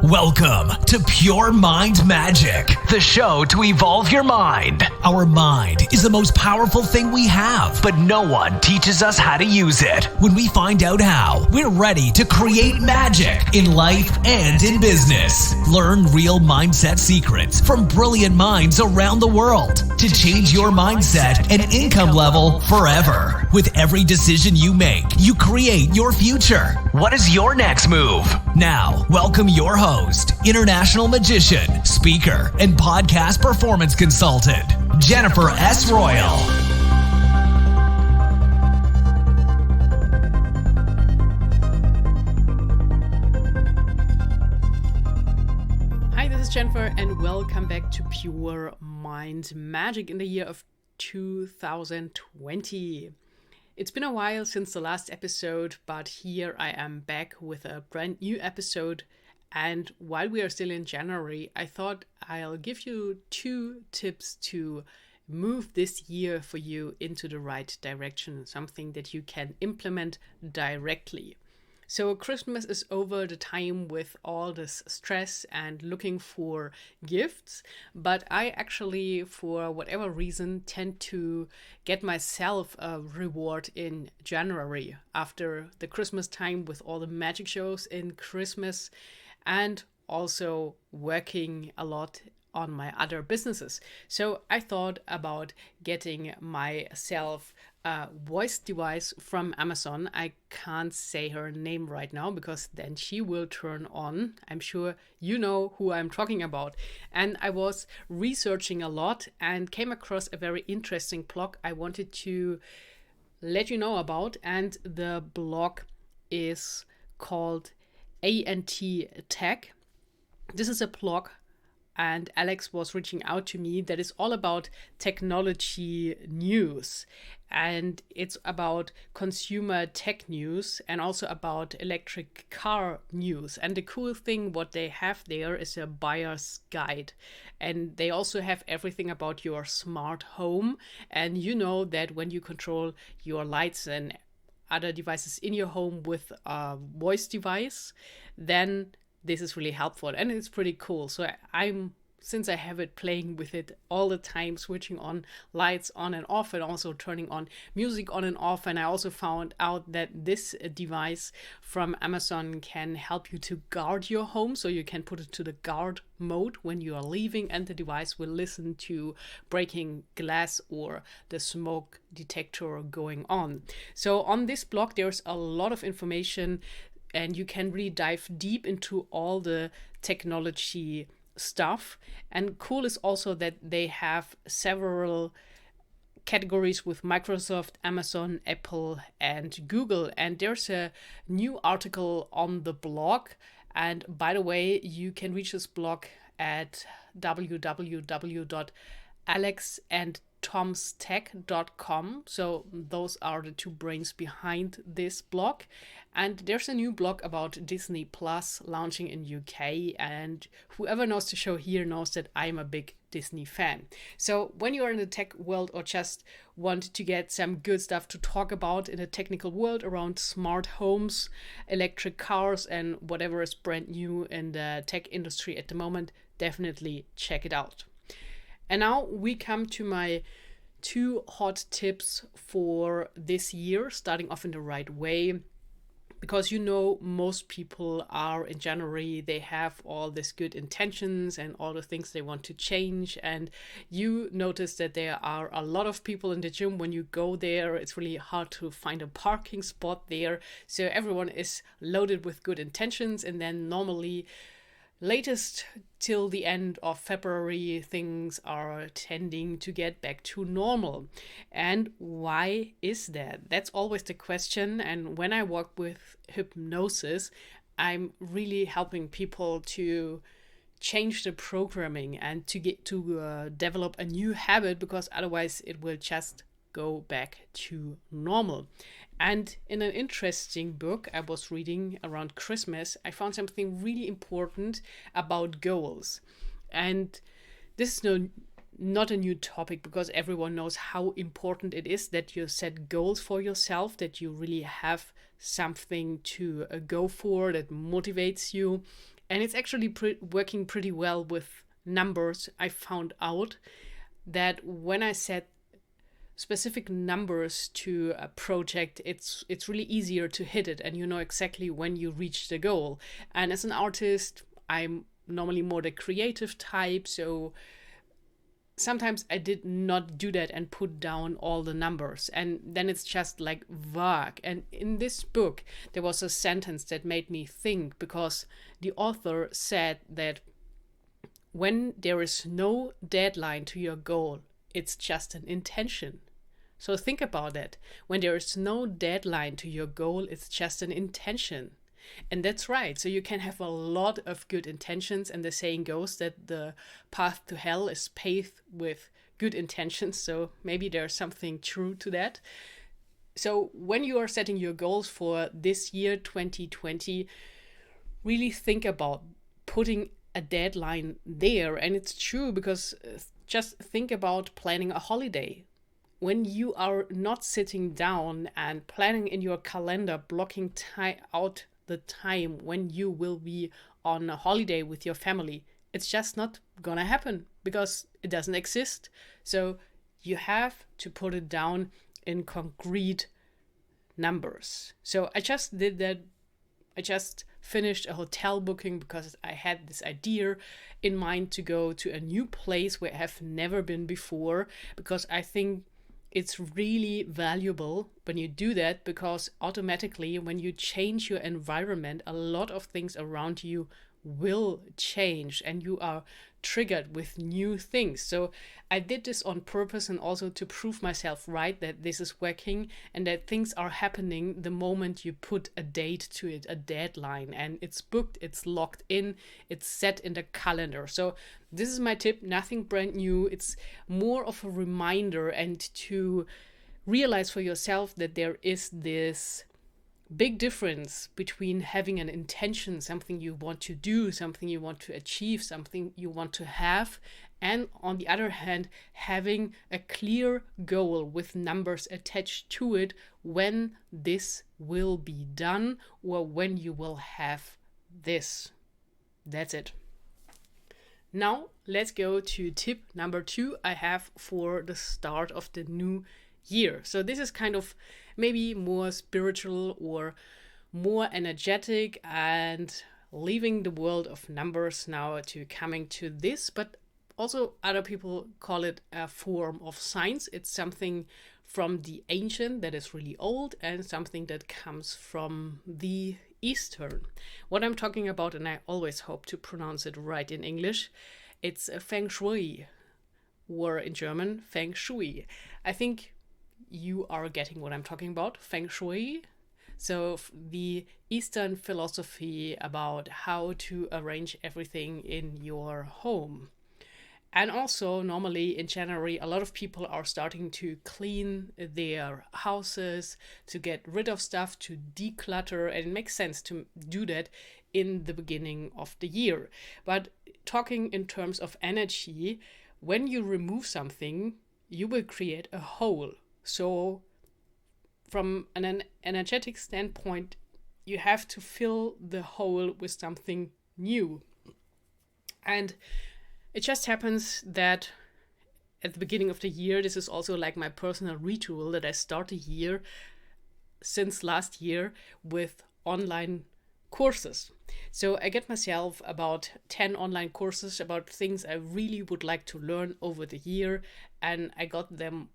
Welcome to Pure Mind Magic, the show to evolve your mind. Our mind is the most powerful thing we have, but no one teaches us how to use it. When we find out how, we're ready to create magic in life and in business. Learn real mindset secrets from brilliant minds around the world to change your mindset and income level forever. With every decision you make, you create your future. What is your next move? Now, welcome your host, international magician, speaker, and podcast performance consultant, Jennifer S. Royal. Hi, this is Jennifer, and welcome back to Pure Mind Magic in the year of 2020. It's been a while since the last episode, but here I am back with a brand new episode. And while we are still in January, I thought I'll give you 2 tips to move this year for you into the right direction, something that you can implement directly. So Christmas is over, the time with all this stress and looking for gifts, but I actually, for whatever reason, tend to get myself a reward in January after the Christmas time with all the magic shows in Christmas and also working a lot on my other businesses. So I thought about getting myself a voice device from Amazon. I can't say her name right now because then she will turn on. I'm sure you know who I'm talking about. And I was researching a lot and came across a very interesting blog I wanted to let you know about. And the blog is called ANT Tech. This is a blog, and Alex was reaching out to me, that is all about technology news. And it's about consumer tech news and also about electric car news. And the cool thing what they have there is a buyer's guide. And they also have everything about your smart home. And you know that when you control your lights and other devices in your home with a voice device, then this is really helpful and it's pretty cool. So since I have it playing with it all the time, switching on lights on and off and also turning on music on and off. And I also found out that this device from Amazon can help you to guard your home. So you can put it to the guard mode when you are leaving and the device will listen to breaking glass or the smoke detector going on. So on this blog, there's a lot of information and you can really dive deep into all the technology stuff. And cool is also that they have several categories with Microsoft, Amazon, Apple, and Google. And there's a new article on the blog. And by the way, you can reach this blog at www.alexandtomstech.com. So those are the 2 brains behind this blog. And there's a new blog about Disney Plus launching in UK. And whoever knows the show here knows that I'm a big Disney fan. So when you're in the tech world or just want to get some good stuff to talk about in a technical world around smart homes, electric cars, and whatever is brand new in the tech industry at the moment, definitely check it out. And now we come to my 2 hot tips for this year, starting off in the right way. Because you know, most people are in January, they have all these good intentions and all the things they want to change. And you notice that there are a lot of people in the gym. When you go there, it's really hard to find a parking spot there. So everyone is loaded with good intentions. And then normally, latest till the end of February, things are tending to get back to normal. And why is that? That's always the question. And when I work with hypnosis, I'm really helping people to change the programming and to get to develop a new habit, because otherwise it will just go back to normal. And in an interesting book I was reading around Christmas, I found something really important about goals. And this is not a new topic, because everyone knows how important it is that you set goals for yourself, that you really have something to go for that motivates you. And it's actually working pretty well with numbers. I found out that when I set specific numbers to a project, it's really easier to hit it, and you know exactly when you reach the goal. And as an artist, I'm normally more the creative type, so sometimes I did not do that and put down all the numbers, and then it's just like vague. And in this book there was a sentence that made me think, because the author said that when there is no deadline to your goal, it's just an intention. So think about it. When there is no deadline to your goal, it's just an intention. And that's right. So you can have a lot of good intentions, and the saying goes that the path to hell is paved with good intentions. So maybe there's something true to that. So when you are setting your goals for this year, 2020, really think about putting a deadline there. And it's true, because just think about planning a holiday. When you are not sitting down and planning in your calendar, blocking out the time when you will be on a holiday with your family, it's just not gonna happen, because it doesn't exist. So you have to put it down in concrete numbers. So I just did that. I just finished a hotel booking because I had this idea in mind to go to a new place where I have never been before, because I think it's really valuable when you do that, because automatically when you change your environment, a lot of things around you will change and you are triggered with new things. So I did this on purpose, and also to prove myself right that this is working and that things are happening the moment you put a date to it, a deadline, and it's booked, it's locked in, it's set in the calendar. So this is my tip, nothing brand new. It's more of a reminder, and to realize for yourself that there is this big difference between having an intention, something you want to do, something you want to achieve, something you want to have, and on the other hand, having a clear goal with numbers attached to it, when this will be done or when you will have this. That's it. Now let's go to tip number 2 I have for the start of the new year. So this is kind of maybe more spiritual or more energetic, and leaving the world of numbers now to coming to this, but also other people call it a form of science. It's something from the ancient that is really old, and something that comes from the Eastern. What I'm talking about, and I always hope to pronounce it right in English, it's a Feng Shui, or in German, Feng Shui. I think you are getting what I'm talking about. Feng Shui. So the Eastern philosophy about how to arrange everything in your home. And also, normally in January, a lot of people are starting to clean their houses, to get rid of stuff, to declutter, and it makes sense to do that in the beginning of the year. But talking in terms of energy, when you remove something, you will create a hole. So from an energetic standpoint, you have to fill the hole with something new. And it just happens that at the beginning of the year, this is also like my personal ritual, that I start a year since last year with online courses. So I get myself about 10 online courses about things I really would like to learn over the year, and I got them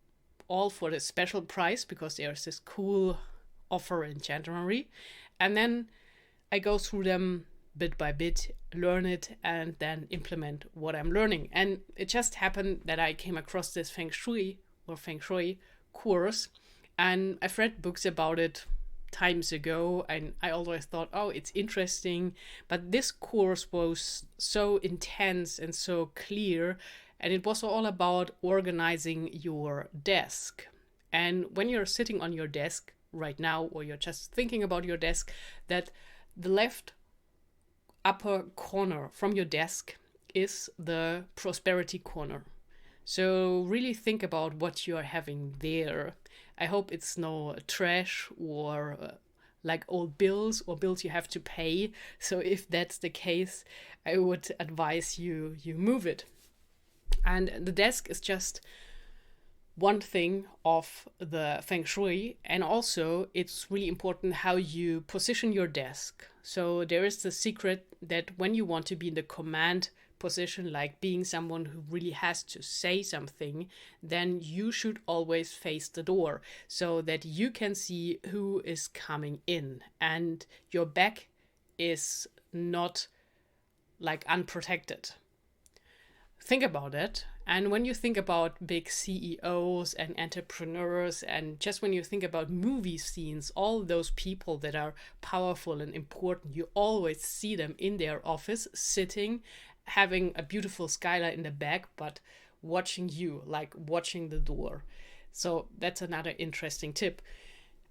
all for the special price because there's this cool offer in January. And then I go through them bit by bit, learn it, and then implement what I'm learning. And it just happened that I came across this Feng Shui course, and I've read books about it times ago, and I always thought, oh, it's interesting. But this course was so intense and so clear, and it was all about organizing your desk. And when you're sitting on your desk right now, or you're just thinking about your desk, that the left upper corner from your desk is the prosperity corner. So really think about what you're having there. I hope it's no trash or like old bills or bills you have to pay. So if that's the case, I would advise you move it. And the desk is just one thing of the Feng Shui, and also it's really important how you position your desk. So there is the secret that when you want to be in the command position, like being someone who really has to say something, then you should always face the door so that you can see who is coming in and your back is not like unprotected. Think about it. And when you think about big CEOs and entrepreneurs, and just when you think about movie scenes, all those people that are powerful and important, you always see them in their office sitting, having a beautiful skylight in the back, but watching you, like watching the door. So that's another interesting tip.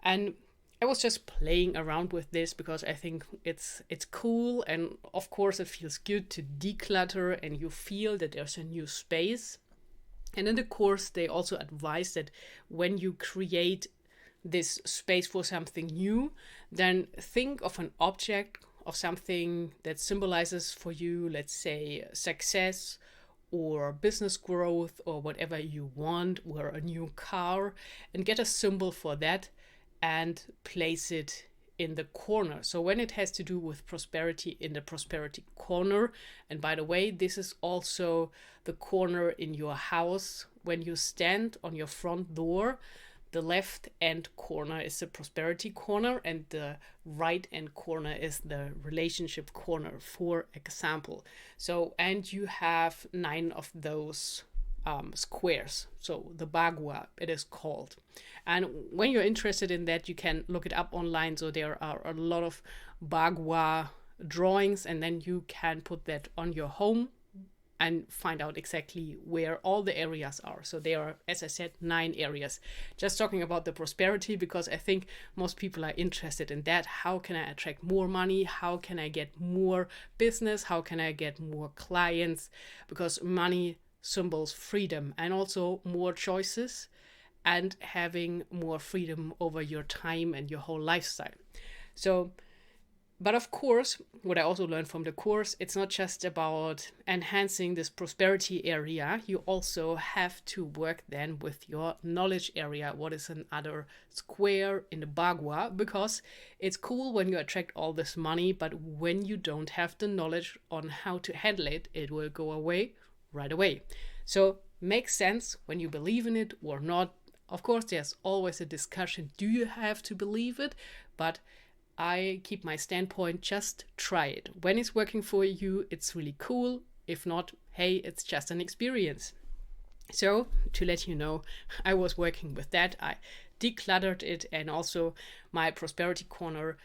And I was just playing around with this because I think it's cool, and of course it feels good to declutter and you feel that there's a new space. And in the course they also advise that when you create this space for something new, then think of an object, of something that symbolizes for you, let's say success or business growth or whatever you want, or a new car, and get a symbol for that and place it in the corner. So when it has to do with prosperity, in the prosperity corner. And by the way, this is also the corner in your house. When you stand on your front door, the left end corner is the prosperity corner and the right end corner is the relationship corner, for example. So, and you have 9 of those squares. So the bagua, it is called. And when you're interested in that, you can look it up online. So there are a lot of bagua drawings, and then you can put that on your home and find out exactly where all the areas are. So there are, as I said, 9 areas. Just talking about the prosperity, because I think most people are interested in that. How can I attract more money? How can I get more business? How can I get more clients? Because money symbols freedom and also more choices and having more freedom over your time and your whole lifestyle. So, but of course, what I also learned from the course, it's not just about enhancing this prosperity area. You also have to work then with your knowledge area. What is another square in the bagua? Because it's cool when you attract all this money, but when you don't have the knowledge on how to handle it, it will go away right away. So makes sense when you believe in it or not. Of course, there's always a discussion. Do you have to believe it? But I keep my standpoint, just try it. When it's working for you, it's really cool. If not, hey, it's just an experience. So to let you know, I was working with that. I decluttered it, and also my prosperity corner.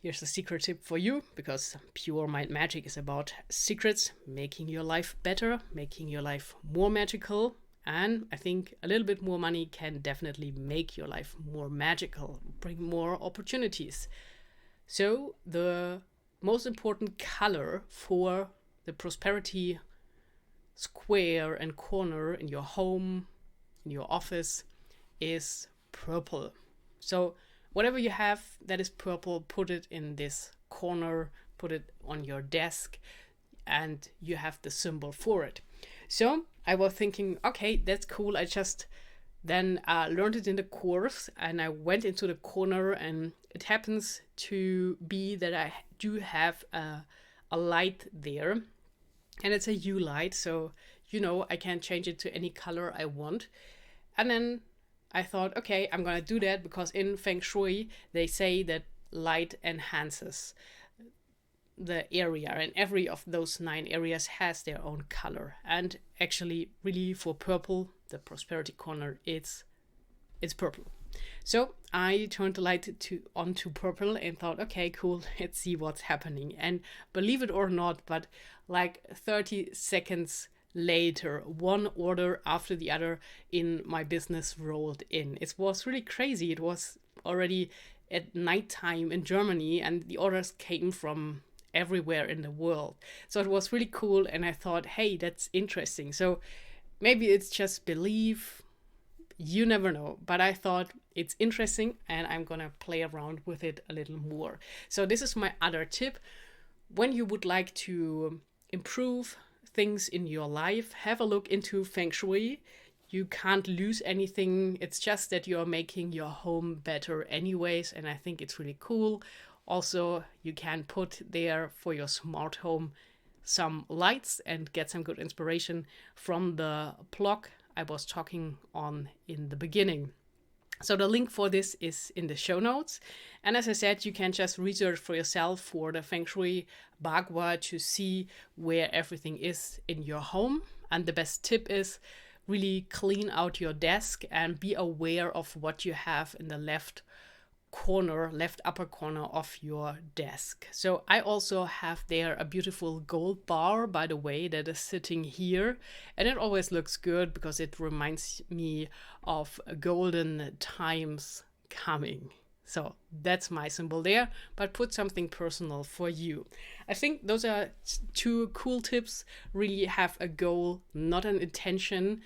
Here's a secret tip for you, because Pure Mind Magic is about secrets, making your life better, making your life more magical. And I think a little bit more money can definitely make your life more magical, bring more opportunities. So the most important color for the prosperity square and corner in your home, in your office, is purple. So whatever you have that is purple, put it in this corner, put it on your desk, and you have the symbol for it. So I was thinking, okay, that's cool. I just then learned it in the course, and I went into the corner, and it happens to be that I do have a light there, and it's a U light. So, I can change it to any color I want. And then I thought, okay, I'm going to do that because in Feng Shui, they say that light enhances the area, and every of those 9 areas has their own color. And actually, really for purple, the prosperity corner, it's purple. So I turned the light on to purple and thought, okay, cool, let's see what's happening. And believe it or not, but like 30 seconds later, one order after the other in my business rolled in. It was really crazy. It was already at nighttime in Germany, and the orders came from everywhere in the world. So it was really cool, and I thought, hey, that's interesting. So maybe it's just belief, you never know. But I thought it's interesting and I'm gonna play around with it a little more. So this is my other tip. When you would like to improve things in your life, have a look into Feng Shui. You can't lose anything. It's just that you're making your home better anyways, and I think it's really cool. Also, you can put there for your smart home some lights and get some good inspiration from the blog I was talking on in the beginning. So the link for this is in the show notes. And as I said, you can just research for yourself for the Feng Shui Bagua to see where everything is in your home. And the best tip is really clean out your desk and be aware of what you have in the left upper corner of your desk. So I also have there a beautiful gold bar, by the way, that is sitting here, and it always looks good because it reminds me of golden times coming. So that's my symbol there, but put something personal for you. I think those are two cool tips. Really have a goal, not an intention.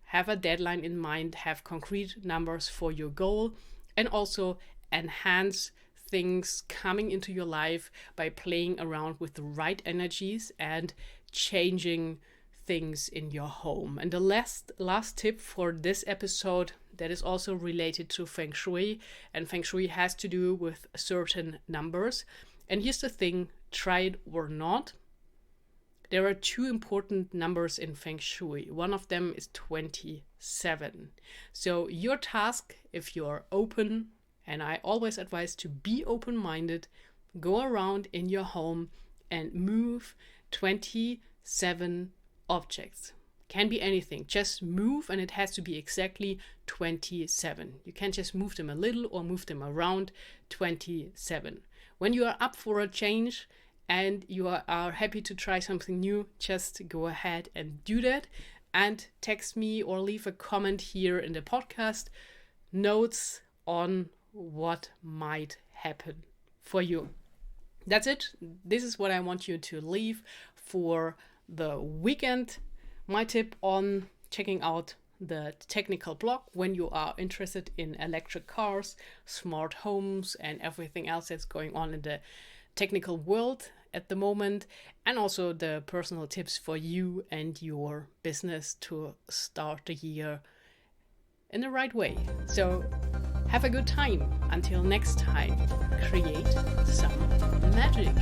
Have a deadline in mind, have concrete numbers for your goal, and also enhance things coming into your life by playing around with the right energies and changing things in your home. And the last tip for this episode that is also related to Feng Shui, and Feng Shui has to do with certain numbers. And here's the thing, try it or not. There are two important numbers in Feng Shui. One of them is 27. So your task, if you're open, and I always advise to be open-minded, go around in your home and move 27 objects. Can be anything. Just move, and it has to be exactly 27. You can't just move them a little or move them around. 27. When you are up for a change and you are happy to try something new, just go ahead and do that. And text me or leave a comment here in the podcast notes on what might happen for you. That's it. This is what I want you to leave for the weekend. My tip on checking out the technical blog when you are interested in electric cars, smart homes, and everything else that's going on in the technical world at the moment, and also the personal tips for you and your business to start the year in the right way. So have a good time. Until next time, create some magic.